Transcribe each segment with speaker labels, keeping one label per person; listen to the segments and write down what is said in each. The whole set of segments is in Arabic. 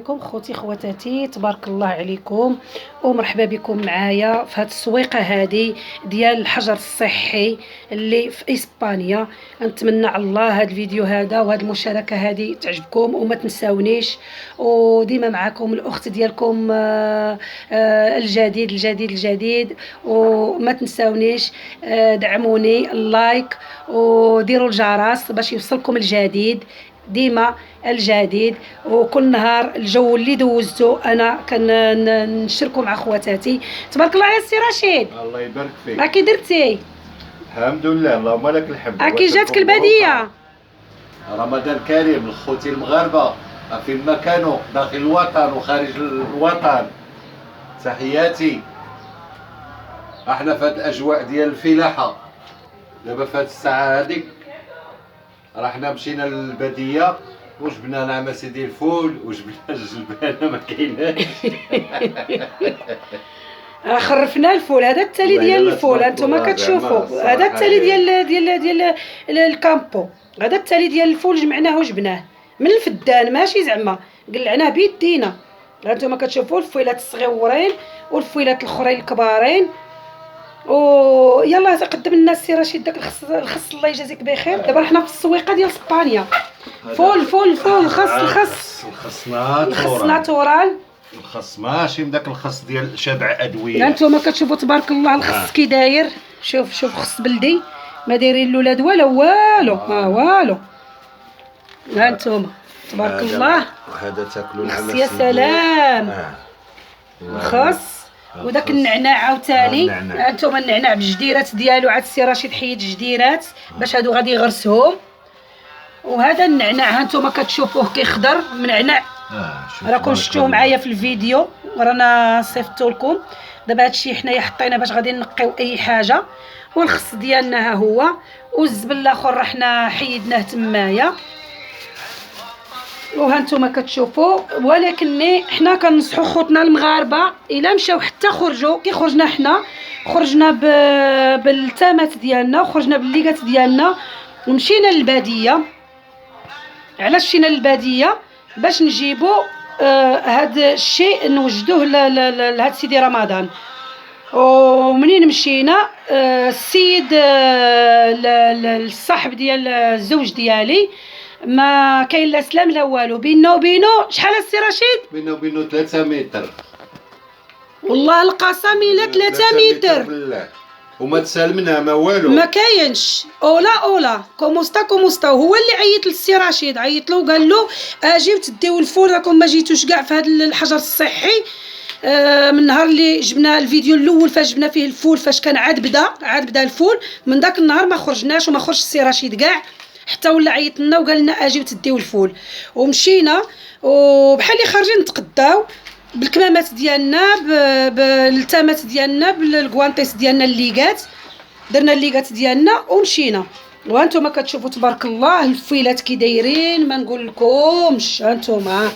Speaker 1: عليكم خوتي خواتاتي، تبارك الله عليكم ومرحبا بكم معايا في هذه السويقه هذه ديال الحجر الصحي اللي في اسبانيا. نتمنى على الله هذا الفيديو هذا وهذه المشاركه هذه تعجبكم وما تنساونيش، وديما معكم الاخت ديالكم الجديد وما تنساونيش دعموني اللايك وديروا الجرس باش يوصلكم الجديد، ديما الجديد. وكل نهار الجو اللي دوزته انا كنشاركو مع خواتاتي. تبارك الله على السي رشيد،
Speaker 2: الله يبارك فيك.
Speaker 1: راكي درتي؟
Speaker 2: الحمد لله، اللهم لك الحمد.
Speaker 1: راكي جاتك البديه؟
Speaker 2: رمضان كريم لخوتي المغاربه فين ما كانوا داخل الوطن وخارج الوطن، تحياتي. احنا في هذه الاجواء ديال الفلاحه دابا في هذه الساعه هذيك، رحنا مشينا للباديه وجبنا نعم سيدي الفول وجبنا الجلبانه ما كايناش.
Speaker 1: خرفنا الفول، هذا التالي ديال الفول انتما كتشوفوا، هذا التالي ديال الكامبو، هذا التالي ديال الفول جمعناه وجبناه من الفدان ماشي زعما قلعناه بيدينا. انتما كتشوفوا الفويلات الصغيورين والفويلات الاخرين الكبارين. ويلا تقدم لنا السي رشيد داك الخص الله يجازيك بخير. دابا حنا في السويقه ديال اسبانيا، فول
Speaker 2: الخص
Speaker 1: ناتورال.
Speaker 2: الخص ماشي من داك الخص ديال شبع ادويه.
Speaker 1: انتما كتشوفوا تبارك الله الخص كي داير. شوف خص بلدي ما دايرين له لا دواء لا والو، ما والو. ها انتما تبارك الله
Speaker 2: هذا تاكلوا
Speaker 1: الخص، يا سلام. الخص وداك النعناع عاوتاني. انتما النعناع بالجديرات ديالو، عاد السي رشيد حيد الجديرات باش هادو غادي يغرسهم. وهذا النعناع ها انتما كتشوفوه كيخضر منعنع، راكم شفتوه معايا في الفيديو رانا صيفطته لكم. دابا هادشي حنايا حطينا باش غادي نقيو اي حاجه. والخص ديالنا ها هو، والزبل الاخر راه حنا حيدناه تمايا. وها نتوما كتشوفوا. ولكن حنا كنصحوا خوتنا المغاربه الا مشاو حتى خرجوا كي خرجنا حنا، خرجنا بالتامات ديالنا وخرجنا بالليغات ديالنا ومشينا للباديه. علاش مشينا للباديه؟ باش نجيبوا هذا الشيء نوجدوه لهذا سيدي رمضان. ومنين مشينا السيد الصاحب ديال الزوج ديالي ما كاين لا سلام لا والو، بيننا وبينه شحال السي رشيد؟
Speaker 2: بيننا وبينه 3 متر،
Speaker 1: والله القسم الا 3 متر
Speaker 2: بالله. وما تسالمنا ما والو،
Speaker 1: ما كاينش. اولا كوموستا. وهو اللي عيط للسي رشيد، عيط له وقال له اجيو تديو الفول، راكم ما جيتوش كاع في هذا الحجر الصحي. من نهار اللي جبنا الفيديو الاول فاش جبنا فيه الفول، فاش كان عاد بدا الفول، من داك النهار ما خرجناش وما خرجش السي رشيد كاع، حتى ولا عيط لنا وقال لنا اجيو تديو الفول. ومشينا وبحال اللي خارجين نتقداو بالكمامات ديالنا بالتامات ديالنا بالكوانطيس ديالنا الليغات، درنا الليغات ديالنا ومشينا. وانتم كتشوفوا تبارك الله الفيلات كي دايرين ما نقول لكمش. انتم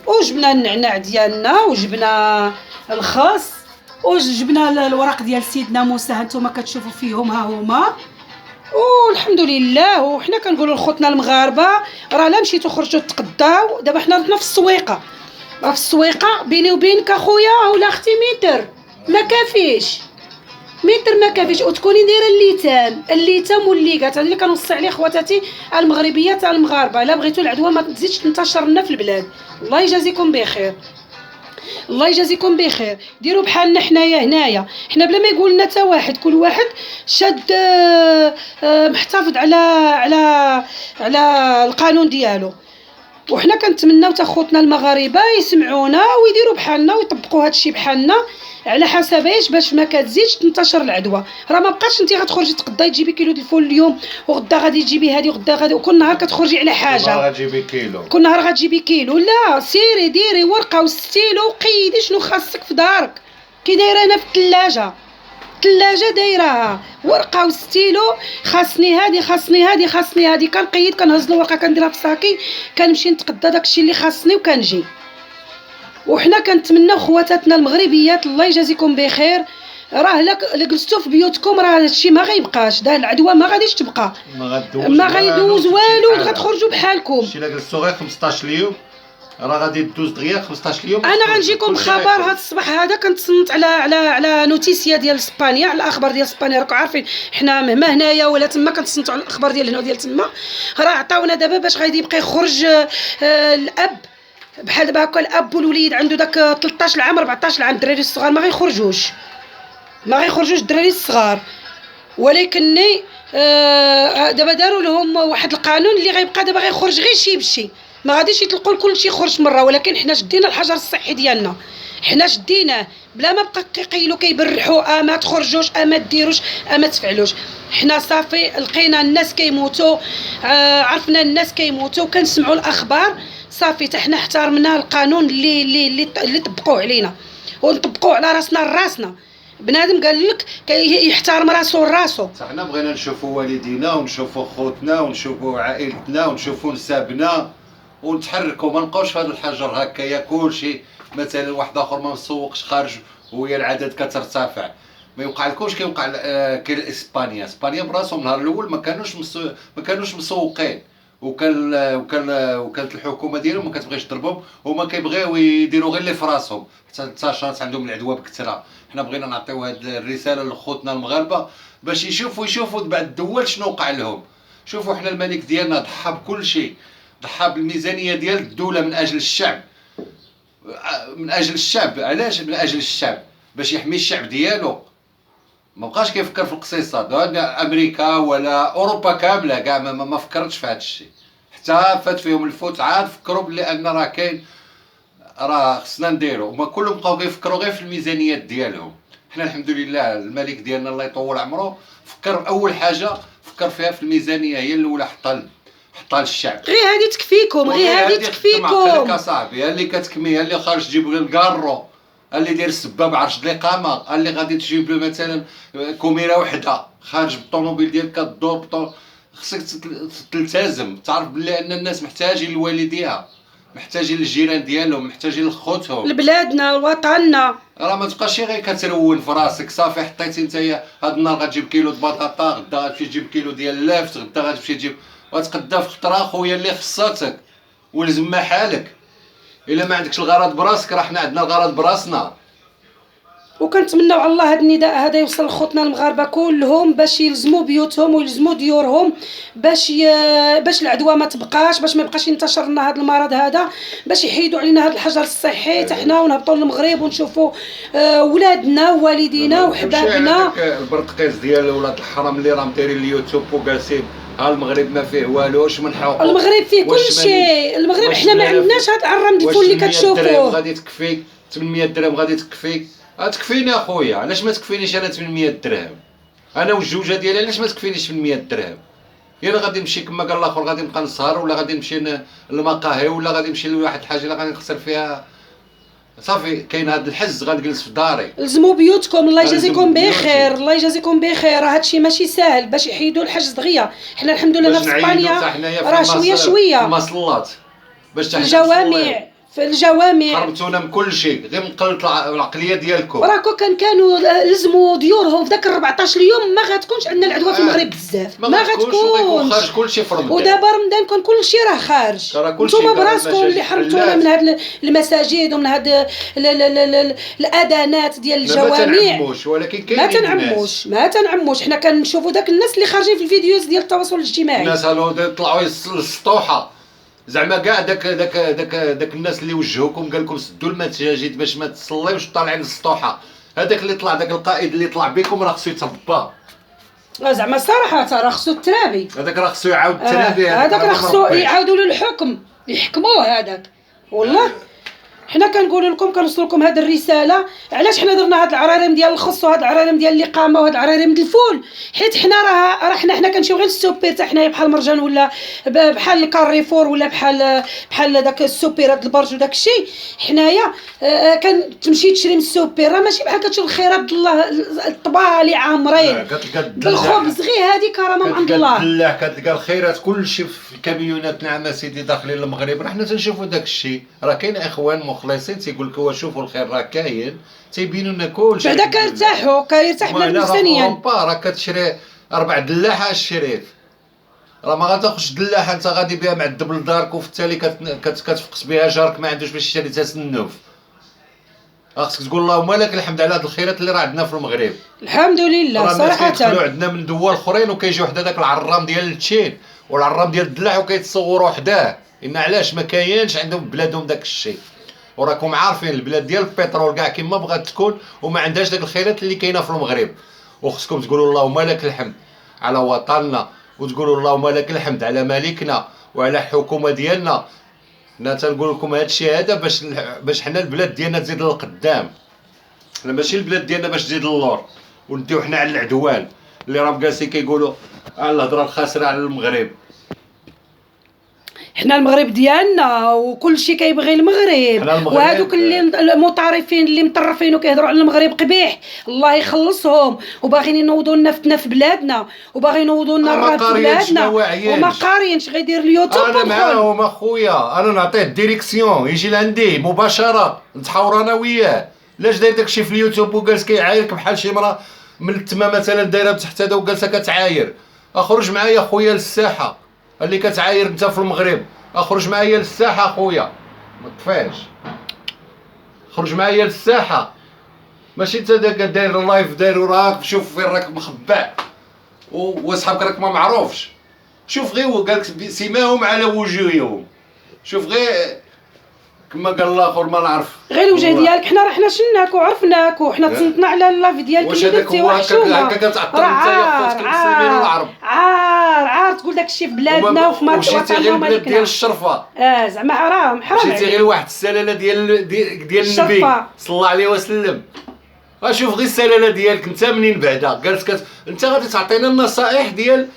Speaker 1: وجبنا النعناع ديالنا وجبنا الخاص وجبنا الورق ديال سيدنا موسى، هانتوما كتشوفوا فيهم ها هما. والحمد لله. وحنا كنقولوا لخوتنا المغاربه راه لا مشيتو خرجتو تقداو. دابا حنا رحنا في السويقه، راه في السويقه بيني وبينك اخويا ولا اختي متر ما كافيش، متر ما كافيش. وتكوني دايره الليتام والليغات، هذا اللي كنوصي عليه خواتاتي المغربيات تاع المغاربه. الا بغيتو العدوى ما تزيدش تنتشر لنا في البلاد. الله يجازيكم بخير، الله يجازيكم بخير. ديروا بحالنا حنايا هنايا، حنا بلا ما يقول لنا حتى واحد، كل واحد شاد محتفظ على القانون ديالو. وحنا كنتمناو تا خوتنا المغاربه يسمعونا ويديروا بحالنا ويطبقوا هذا الشيء بحالنا، على حسب ايش؟ باش ما كتزيدش تنتشر العدوى. راه ما بقاش انت غتخرجي تقداي تجيبي كيلو ديال الفول اليوم وغدا غادي تجيبي هذه وغدا غادي، وكل نهار كتخرجي على حاجه.
Speaker 2: غتجيبي كيلو،
Speaker 1: كل نهار غتجيبي كيلو. لا، سيري ديري ورقه وستيلو وقيدي شنو خاصك في دارك. كي دايره انا في الثلاجه دايرها ورقه وستيلو، خاصني هذه كنقيد، كنهز الورقه كنديرها في صاكي، كنمشي نتقدى داكشي اللي خاصني وكنجي. وحنا كنتمناو خواتاتنا المغربيات الله يجازيكم بخير راه الا جلستو في بيوتكم راه هادشي ما غيبقاش، العدوى ما غاديش تبقى، ما غيدوز والو، غتخرجوا بحالكم.
Speaker 2: شي الا جلستو غير 15 اليوم راه غادي دوز دغيا 15 اليوم.
Speaker 1: انا غنجيكم بخبر هذا الصباح هذا، كنتصنت على نوتيسيا ديال اسبانيا، على الاخبار ديال اسبانيا. راكم عارفين حنا مهما هنايا ولا تما كنتصنتوا على الاخبار ديال هنا وديال تما. راه عطاونا دابا باش غادي يبقى يخرج الاب بحال دابا هكا، الاب والوليد عنده داك 13 عام 14 عام، الدراري الصغار ما غيخرجوش الدراري الصغار. ولكن دابا داروا لهم واحد القانون اللي غيبقى دابا غيخرج غير شي بشي، ما غاديش يطلقوا كل شيء يخرج مره. ولكن حنا شدينا الحجر الصحي ديالنا، حنا شديناه بلا ما بقى كيقيلوا كيبرحوا ما تخرجوش ما ديروش ما تفعلوش. حنا صافي لقينا الناس كيموتوا، عرفنا الناس كيموتوا، كنسمعوا الاخبار، صافي حتى حنا احترمنا القانون اللي طبقوه علينا ونطبقوه على راسنا. بنادم قال لك يحترم راسو لراسو.
Speaker 2: حنا بغينا نشوفوا والدينا ونشوفوا خوتنا ونشوفوا عائلتنا ونشوفوا نسابنا ونتحركوا، ما نبقاوش في هذا الحجر هكايا كلشي. مثلا واحد اخر ما مسوقش خارج وهي العدد كترتفع، ما يوقع لكمش كيوقع كاين اسبانيا براسهم النهار الاول ما كانوش مسوقين، وكانت الحكومه ديالهم ما كتبغيش تضربهم وما كيبغيو يديروا غير اللي في راسهم، حتى انتشرت عندهم العدوى بكثره. حنا بغينا نعطيو هذه الرساله لخوتنا المغاربه باش يشوفوا بعد الدول شنو وقع لهم. شوفوا حنا الملك ديالنا ضحى بكل شيء، ضحى بالميزانيه ديال الدوله من اجل الشعب، علاش؟ من اجل الشعب، باش يحمي الشعب ديالو. ما بقاش كيفكر في الاقتصاد. امريكا ولا اوروبا كامله كاع ما فكرتش في هذا الشيء، حتى فات فيهم الفوت عاد فكروا بلي ان راه كاين، راه خصنا نديرو. هما كلهم بقاو كيفكروا غير في الميزانيات ديالهم. حنا الحمد لله الملك ديالنا الله يطول عمره فكر اول حاجه فكر فيها في الميزانيه، هي الاولى حطها للشعب.
Speaker 1: غير هذه تكفيكم، غير هذه تكفيكم
Speaker 2: اصاحبي، اللي كتكمي، اللي خارج تجيب الكارو، اللي داير السباب عرش الاقامه، اللي غادي تجيب له مثلا كوميره وحده خارج بالطوموبيل ديالك كدور خصك تلتزم، تعرف بلي ان الناس محتاجين لوالديها، محتاجين للجيران ديالهم، محتاجين لخوتهم،
Speaker 1: لبلادنا وطننا.
Speaker 2: راه ما تبقاش غير كترون في راسك. صافي حطيتي نتايا هاد النهار غتجيب كيلو د بطاطا، غدا غتمشي تجيب كيلو ديال اللافت، غدا غتمشي تجيب، غتقدا في خطره خويا اللي خصاتك ولزم ما حالك. الا ما عندكش الغرض براسك راه حنا عندنا الغرض براسنا.
Speaker 1: وكنتمناو على الله هذا النداء هذا يوصل لخوتنا المغاربه كلهم باش يلزموا بيوتهم ويلزموا ديورهم، باش العدوى ما تبقاش، باش ما يبقاش ينتشر لنا هذا المرض هذا، باش يحيدوا علينا هذا الحجر الصحي حتى حنا ونهبطوا للمغرب ونشوفوا ولادنا ووالدينا وحبابنا.
Speaker 2: البرتقيز ديال ولاد الحرام اللي راهم دايرين اليوتيوب وجالسين، ها المغرب ما فيه والو، واش من حقوق
Speaker 1: المغرب فيه كل شيء. المغرب حنا ما عندناش هذا العرام ديال الفول اللي كتشوفوه.
Speaker 2: غادي تكفيك 800 درهم، غادي تكفيك. تكفيني اخويا، علاش ما تكفينيش انا 800 درهم؟ انا والجوجه ديالي علاش ما تكفينيش 800 درهم؟ يلا غادي نمشي كما قال الاخر، غادي نبقى نسهر، ولا غادي نمشي للمقاهي، ولا غادي نمشي لواحد الحاجه اللي غادي نخسر فيها. صافي كاين هذا الحز، غنجلس في داري.
Speaker 1: لزموا بيوتكم، الله يجازيكم بخير، الله يجازيكم بخير. راه هادشي ماشي ساهل باش يحيدوا الحجز دغيا. حنا الحمد لله في اسبانيا راه شويه
Speaker 2: في المصلات، باش
Speaker 1: الجوامع، في الجوامع
Speaker 2: حرمتونا من كل شيء، غير من قله العقليه ديالكم.
Speaker 1: راكو كانوا لزموا ديورهم في ذاك 14 يوم، ما غتكونش عندنا العدوى في المغرب بزاف، ما غتكونش
Speaker 2: خارج كل شيء في رمضان.
Speaker 1: ودابا رمضان كون كل شيء راه خارج. نتوما براسكم اللي حرمتونا من هاد المساجد ومن هاد الاذانات ديال الجوامع.
Speaker 2: ما تنعموش، ولكن كاين
Speaker 1: ما تنعموش. حنا كنشوفوا داك الناس اللي خارجين في الفيديوز ديال التواصل الاجتماعي،
Speaker 2: الناس هالو طلعوا للسطوحه، زعما كاع داك الناس اللي وجهوكم قال لكم سدوا المساجد باش ما تصليوش طالعين للسطوحه. هذاك اللي طلع، داك القائد اللي طلع بكم راه خصو يتربى.
Speaker 1: زعما صراحه راه خصو الترابي،
Speaker 2: هذاك راه خصو يعاود الترابي.
Speaker 1: هذاك راه خصو يعاودوا له الحكم، يحكموه هذاك. والله حنا كنقول لكم، كنوصل لكم هذه الرساله. علاش حنا درنا هاد العرارم ديال الخص وهاد العرارم ديال الاقامه وهاد العرارم ديال الفول؟ حيت حنا راه حنا كنمشيو غير للسوبر تاع حنايا بحال مرجان، ولا بحال الكاريفور، ولا بحال داك السوبيرات البرج وداك الشيء. حنايا كتمشي تشري من السوبر، راه ماشي بحال كتشوف الخيرات الله الطبالي عامرين بالخبز، غير هذه كرامه من عند الله.
Speaker 2: لا كتلقى الخيرات كلشي في الكاميونات. نعم سيدي داخلين المغرب، راه حنا تنشوفوا داك الشيء. راه كاين اخوان مخلصين تيقول لك هو شوفوا الخير راه كاين، تيبينوا لنا كلشي.
Speaker 1: بعدا كيرتاح بنادم ثانيا.
Speaker 2: اوروبا راه كتشري 4 دلاحه الشريف، راه ما غاتاخذش دلاحه انت غادي بها معذب لدارك وفي التالي كتفقس بها جارك ما عندوش باش يشري حتى سنوف. خاصك تقول اللهم لك الحمد على هاد الخيرات اللي راه عندنا في المغرب.
Speaker 1: الحمد لله صراحه.
Speaker 2: كيدخلوا عندنا من دول اخرين وكيجيو حدا داك العرام ديال التشين والعرام ديال الدلاح وكيتصوروا حداه، ان علاش ما كاينش عندهم بلادهم داك الشيء. وراكم عارفين البلاد ديال البترول كاع كيما بغات تكون وما عندهاش داك الخيرات اللي كاينه في المغرب. وخصكم تقولوا اللهم لك الحمد على وطننا، وتقولوا اللهم لك الحمد على ملكنا وعلى الحكومه ديالنا. انا تنقول لكم هذا الشيء هذا باش حنا البلاد ديالنا تزيد للقدام، حنا ماشي البلاد ديالنا باش تزيد للور ونديو حنا على العدوان اللي راهم جالسين كيقولوا على الهضره الخاسره على المغرب.
Speaker 1: حنا المغرب ديالنا وكل شيء كيبغي المغرب، وهذوك اللي المطرفين اللي مطرفين وكيهضروا على المغرب قبيح الله يخلصهم، وباغيين ينوضوا لنا فتنه في بلادنا وباغيين ينوضوا لنا الراد في بلادنا وما قارينش. غيدير اليوتيوب
Speaker 2: انا معاهم اخويا، انا نعطيه الديريكسيون يجي لعندي مباشره نتحاور انا وياه. لاش داير داكشي في اليوتيوب وجالس كيعايرك بحال شي مرا من التما مثلا دايره بتحت هذا وجالسه كتعاير؟ اخرج معايا خويا للساحه اللي كتعاير انت في المغرب، اخرج معايا للساحه اخويا ما تطفيش، خرج معايا للساحه ماشي انت داير اللايف داير راك شوف فين راك مخبع وصحابك راك ما معروفش. شوف غير هو قالك سيماهم على وجوههم، شوف غير كما قال الاخر ما نعرف
Speaker 1: غير الوجه ديالك. حنا راه حنا شناك وعرفناك وحنا تصنتنا على اللايف ديالك
Speaker 2: واش هذاك هو هكا كتعطل انت يا خوتك المسلمين والعرب.
Speaker 1: عار تقول داكشي في بلادنا وفي مركز وطننا
Speaker 2: وملكنا ديال الشرفه.
Speaker 1: زعما حرام
Speaker 2: مشيتي غير واحد السلاله ديال النبي صلى الله عليه وسلم. شوف غير السلاله ديالك انت منين بعدا جالس انت غادي تعطينا النصائح ديال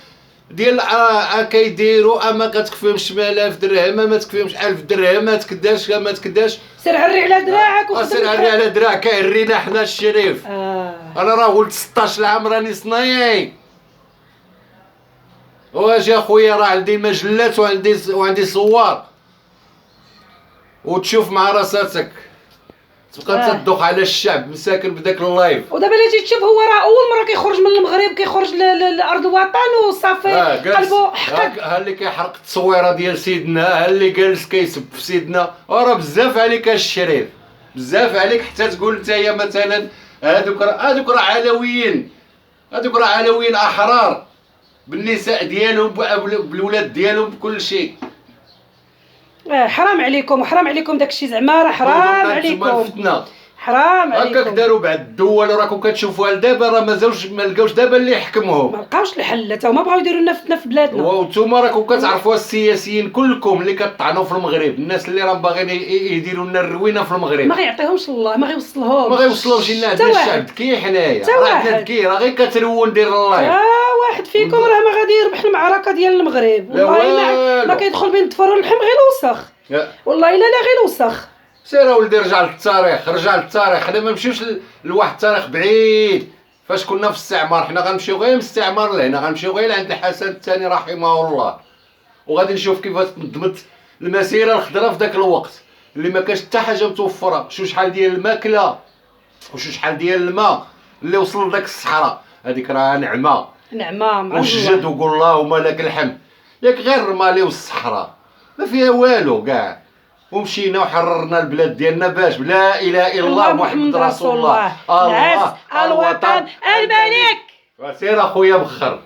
Speaker 2: كيديروا ما كتكفيهمش 8000 درهم ما تكفيهمش 1000 درهم ما تكداش ما تكداش.
Speaker 1: سير عري على دراعك
Speaker 2: سير عري على دراعك عرينا حنا الشريف. انا راه ولد 16 عام راني صنايعي واجي اخويا راه عندي مجلات وعندي صور وتشوف مع راساتك تبقى تدوخ على الشعب مساكن بداك اللايف.
Speaker 1: ودابا الا جيت تشوف هو راه اول مره كيخرج من المغرب كيخرج لارض الوطن وصافي قلبو حقد.
Speaker 2: ها اللي كيحرق التصويره ديال سيدنا، ها اللي جالس كيسب في سيدنا. راه بزاف عليك الشريف بزاف عليك حتى تقول نتايا مثلا هذوك راه علويين، هذوك راه علويين احرار بالنساء ديالهم بالولاد ديالهم بكل شيء.
Speaker 1: حرام عليكم وحرام عليكم داكشي زعما راه حرام عليكم حرام عليكم.
Speaker 2: هكاك داروا بعض الدول راكم كتشوفوها لدابا راه ما لقاوش دابا اللي يحكمهم،
Speaker 1: ما لقاوش الحل حتى هما بغاو يديروا لنا فتنه في بلادنا.
Speaker 2: وانتوما راكم كتعرفوا السياسيين كلكم اللي كطعنوا في المغرب، الناس اللي راهم باغيين يديروا لنا الروينه في المغرب
Speaker 1: ما غيعطيهمش الله ما غيوصلهمش
Speaker 2: ما غيوصلوش لنا. عندنا الشعب ذكي حنايا راه عندنا ذكي راه غير كترون دير اللايف.
Speaker 1: واحد فيكم راه ما غادي يربح المعركه ديال المغرب والله ما كيدخل بين الدفر واللحم غير الوسخ والله الا لا غير الوسخ.
Speaker 2: سير اولدي رجع للتاريخ رجع للتاريخ. حنا ما نمشيوش لواحد التاريخ بعيد فاش كنا في الاستعمار، حنا غنمشيو غير من الاستعمار لهنا، غنمشيو غير عند الحسن الثاني رحمه الله وغادي نشوف كيفاش تنظمت المسيره الخضراء في ذاك الوقت اللي ما كانش حتى حاجه متوفره. شو شحال ديال الماكله وشو شحال ديال الماء اللي وصل لذاك الصحراء، هذيك راه نعمه
Speaker 1: مع
Speaker 2: وشجد وقول اللهم لك الحمد. ياك غير الرمالي والصحراء ما فيها والو كاع، ومشينا وحررنا البلاد ديالنا باش لا اله الا الله محمد رسول الله. الله الوطن الملك. سير اخويا بخر.